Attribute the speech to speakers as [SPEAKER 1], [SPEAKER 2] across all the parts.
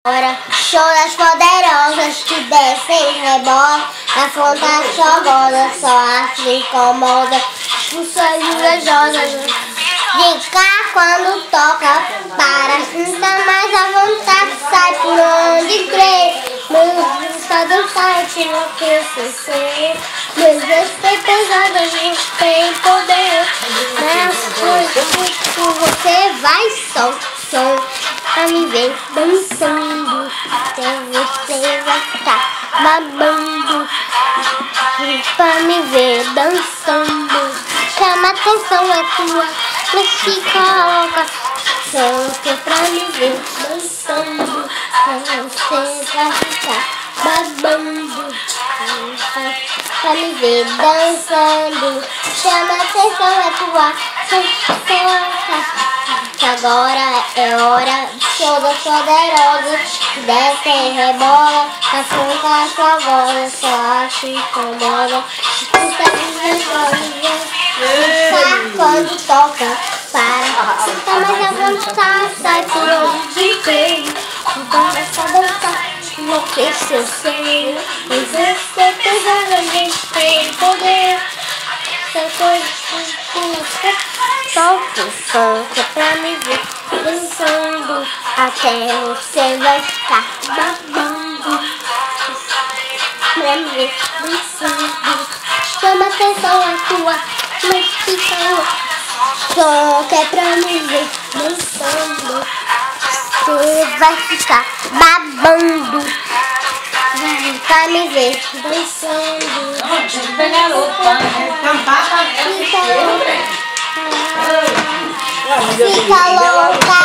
[SPEAKER 1] Agora, show das poderosas que descem e rebolam, a fonte chogosa só as incomoda. Expulsões invejosas de cá quando toca, para sinta mais a vontade, sai por onde crê. Meu só dançar, te enlouquecer. Meus respeitos não tem poder. Nas coisas que você vai som pra me ver dançando, até você vai ficar babando. Pra me ver dançando, chama atenção, é tua, mas fica louca. Só que pra me ver dançando, você vai ficar babando. Pra me ver dançando, chama atenção, é tua, mas fica louca. Agora é hora do show das poderosas, desce e rebola, a fonte sua voz só te incomoda. Escuta quando toca, para, sinta mais a vontade, sai por onde vem. Começa a dançar, enlouquece eu sei, mas você pesada, a gente tem poder. Essa coisa que solta o som, que é pra me ver dançando, até você vai ficar babando. Pra me ver dançando, chama atenção a tua, mas fica louca. Só que é pra me ver dançando, você vai ficar babando. Vai pra me ver dançando.
[SPEAKER 2] Pegar roupa,
[SPEAKER 1] Fica louca.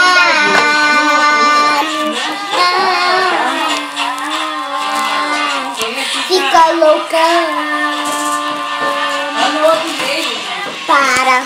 [SPEAKER 1] Fica louca. Para.